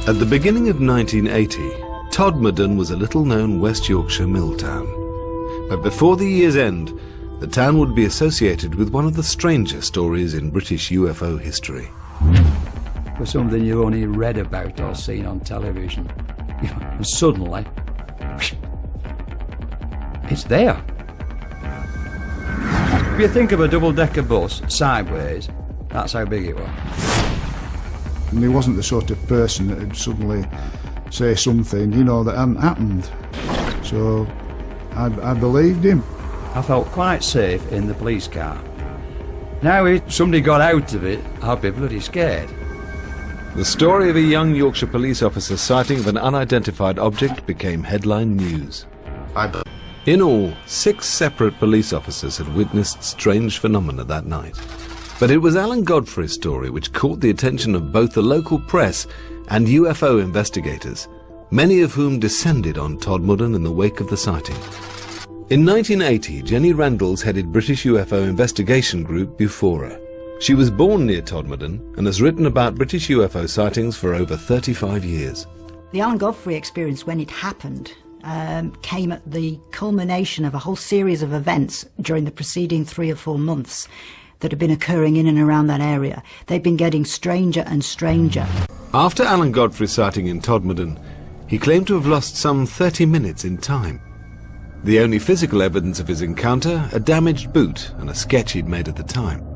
At the beginning of 1980, Todmorden was a little-known West Yorkshire mill town. But before the year's end, the town would be associated with one of the stranger stories in British UFO history. For something you only read about or seen on television, and suddenly, it's there. If you think of a double-decker bus sideways, that's how big it was. And he wasn't the sort of person that would suddenly say something, you know, that hadn't happened. So I believed him. I felt quite safe in the police car. Now if somebody got out of it, I'd be bloody scared. The story of a young Yorkshire police officer's sighting of an unidentified object became headline news. In all, 6 separate police officers had witnessed strange phenomena that night. But it was Alan Godfrey's story which caught the attention of both the local press and UFO investigators, many of whom descended on Todmorden in the wake of the sighting. In 1980, Jenny Randalls headed British UFO investigation group Bufora. She was born near Todmorden and has written about British UFO sightings for over 35 years. The Alan Godfrey experience, when it happened, came at the culmination of a whole series of events during the preceding 3 or 4 months that had been occurring in and around that area. They've been getting stranger and stranger. After Alan Godfrey's sighting in Todmorden, he claimed to have lost some 30 minutes in time. The only physical evidence of his encounter, a damaged boot and a sketch he'd made at the time.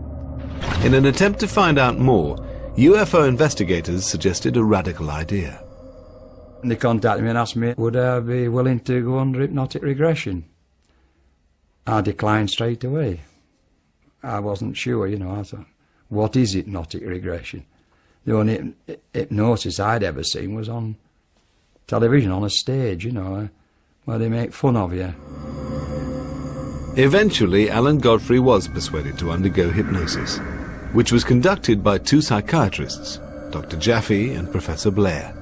In an attempt to find out more, UFO investigators suggested a radical idea. They contacted me and asked me, would I be willing to go under hypnotic regression? I declined straight away. I wasn't sure, you know. I thought, what is hypnotic regression? The only hypnosis I'd ever seen was on television, on a stage, you know, where they make fun of you. Eventually, Alan Godfrey was persuaded to undergo hypnosis, which was conducted by 2 psychiatrists, Dr. Jaffe and Professor Blair.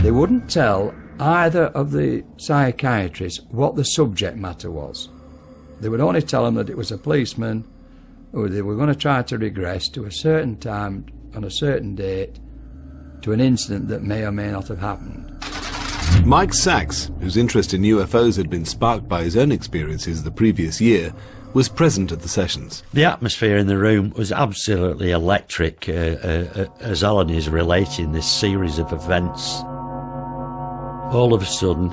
They wouldn't tell either of the psychiatrists what the subject matter was. They would only tell them that it was a policeman who they were going to try to regress to a certain time on a certain date to an incident that may or may not have happened. Mike Sachs, whose interest in UFOs had been sparked by his own experiences the previous year, was present at the sessions. The atmosphere in the room was absolutely electric as Alan is relating this series of events. All of a sudden,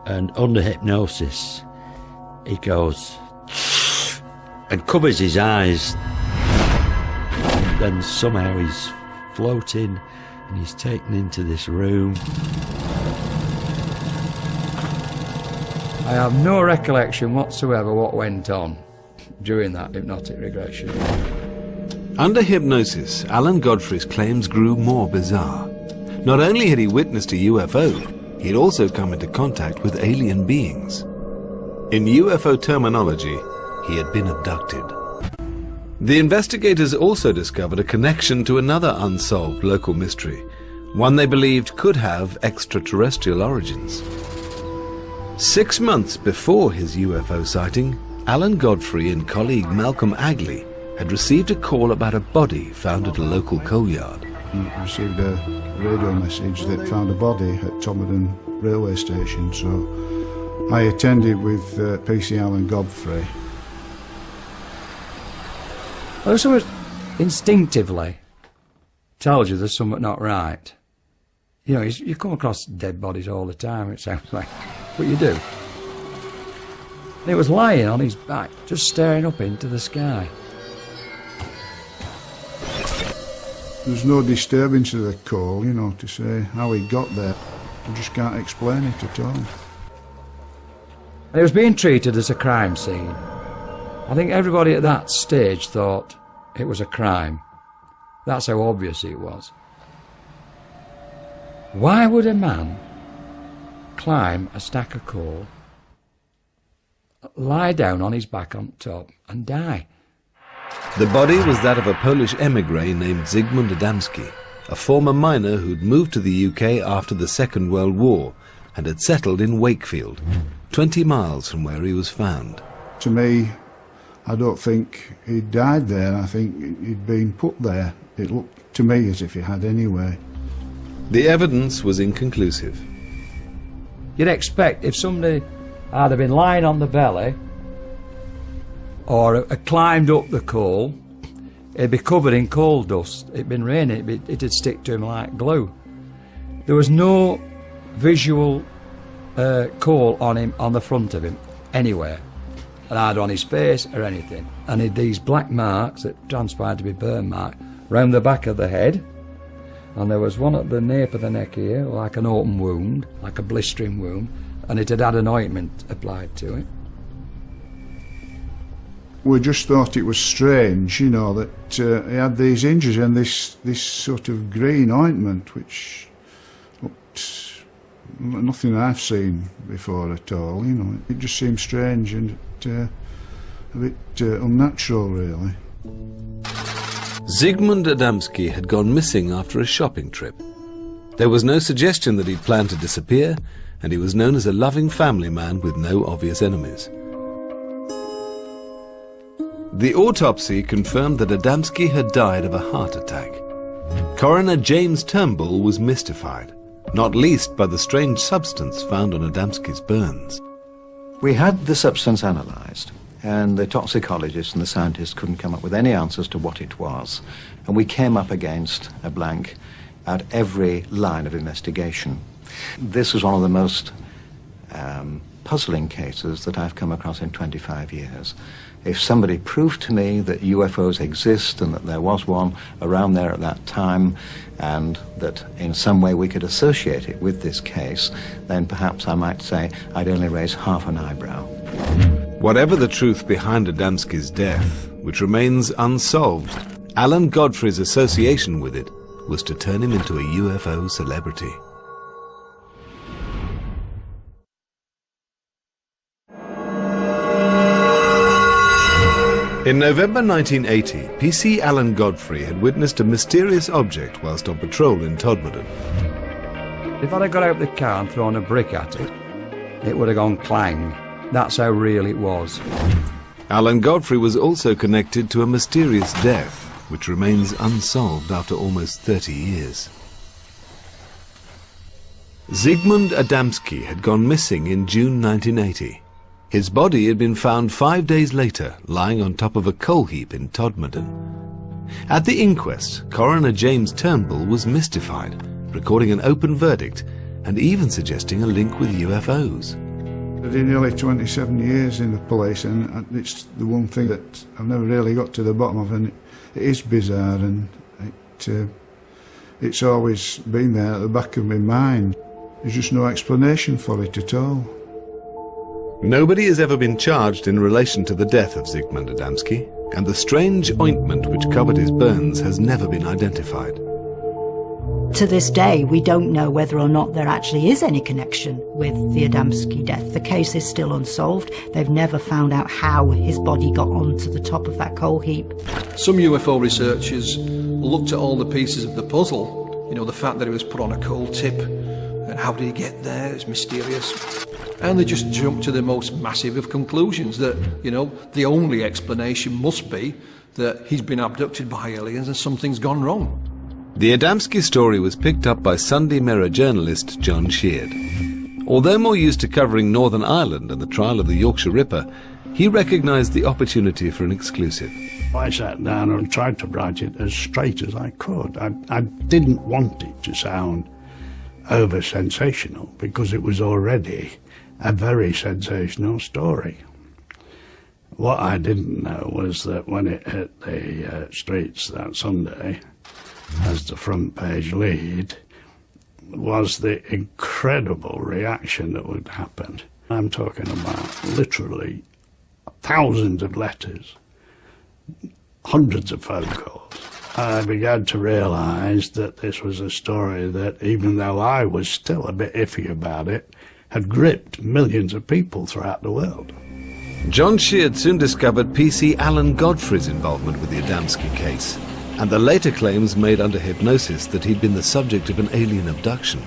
and under hypnosis, he goes and covers his eyes. And then somehow he's floating and he's taken into this room. I have no recollection whatsoever what went on during that hypnotic regression. Under hypnosis, Alan Godfrey's claims grew more bizarre. Not only had he witnessed a UFO, he'd also come into contact with alien beings. In UFO terminology, he had been abducted. The investigators also discovered a connection to another unsolved local mystery, one they believed could have extraterrestrial origins. 6 months before his UFO sighting, Alan Godfrey and colleague Malcolm Agley had received a call about a body found at a local coal yard. He received a radio message that found a body at Todmorden railway station, so I attended with PC Alan Godfrey. Well, someone instinctively tells you there's something not right. You know, you come across dead bodies all the time, it sounds like, but you do. And he was lying on his back, just staring up into the sky. There's no disturbance of the call, you know, to say how he got there. I just can't explain it at all. And it was being treated as a crime scene. I think everybody at that stage thought it was a crime. That's how obvious it was. Why would a man climb a stack of coal, lie down on his back on top and die? The body was that of a Polish emigre named Zygmunt Adamski, a former miner who'd moved to the UK after the Second World War and had settled in Wakefield, 20 miles from where he was found. To me, I don't think he'd died there. I think he'd been put there. It looked to me as if he had anyway. The evidence was inconclusive. You'd expect if somebody had been lying on the belly or had climbed up the coal, it'd be covered in coal dust. It'd been raining, it'd stick to him like glue. There was no visual coal on him, on the front of him, anywhere. And either on his face or anything. And he had these black marks that transpired to be burn marks round the back of the head. And there was one at the nape of the neck here, like an open wound, like a blistering wound, and it had had an ointment applied to it. We just thought it was strange, you know, that he had these injuries and this sort of green ointment, which looked nothing I've seen before at all, you know. It just seemed strange and a bit unnatural, really. Zygmunt Adamski had gone missing after a shopping trip. There was no suggestion that he'd planned to disappear, and he was known as a loving family man with no obvious enemies. The autopsy confirmed that Adamski had died of a heart attack. Coroner James Turnbull was mystified, not least by the strange substance found on Adamski's burns. We had the substance analysed, and the toxicologists and the scientists couldn't come up with any answers to what it was. And we came up against a blank at every line of investigation. This was one of the most puzzling cases that I've come across in 25 years. If somebody proved to me that UFOs exist and that there was one around there at that time, and that in some way we could associate it with this case, then perhaps I might say I'd only raise half an eyebrow. Whatever the truth behind Adamski's death, which remains unsolved, Alan Godfrey's association with it was to turn him into a UFO celebrity. In November 1980, PC Alan Godfrey had witnessed a mysterious object whilst on patrol in Todmorden. If I'd have got out of the car and thrown a brick at it, it would have gone clang. That's how real it was. Alan Godfrey was also connected to a mysterious death, which remains unsolved after almost 30 years. Zygmunt Adamski had gone missing in June 1980. His body had been found 5 days later, lying on top of a coal heap in Todmorden. At the inquest, Coroner James Turnbull was mystified, recording an open verdict and even suggesting a link with UFOs. I did nearly 27 years in the police, and it's the one thing that I've never really got to the bottom of, and it is bizarre, and it's always been there at the back of my mind. There's just no explanation for it at all. Nobody has ever been charged in relation to the death of Zygmunt Adamski, and the strange ointment which covered his burns has never been identified. To this day, we don't know whether or not there actually is any connection with the Adamski death. The case is still unsolved. They've never found out how his body got onto the top of that coal heap. Some UFO researchers looked at all the pieces of the puzzle. You know, the fact that he was put on a coal tip, and how did he get there? It's mysterious. And they just jumped to the most massive of conclusions, that, you know, the only explanation must be that he's been abducted by aliens and something's gone wrong. The Adamski story was picked up by Sunday Mirror journalist John Sheard. Although more used to covering Northern Ireland and the trial of the Yorkshire Ripper, he recognised the opportunity for an exclusive. I sat down and tried to write it as straight as I could. I didn't want it to sound over-sensational, because it was already a very sensational story. What I didn't know was that when it hit the streets that Sunday, as the front page lead, was the incredible reaction that would happen. I'm talking about literally thousands of letters, hundreds of phone calls. I began to realise that this was a story that, even though I was still a bit iffy about it, had gripped millions of people throughout the world. John Sheard soon discovered PC Alan Godfrey's involvement with the Adamski case, and the later claims made under hypnosis that he'd been the subject of an alien abduction.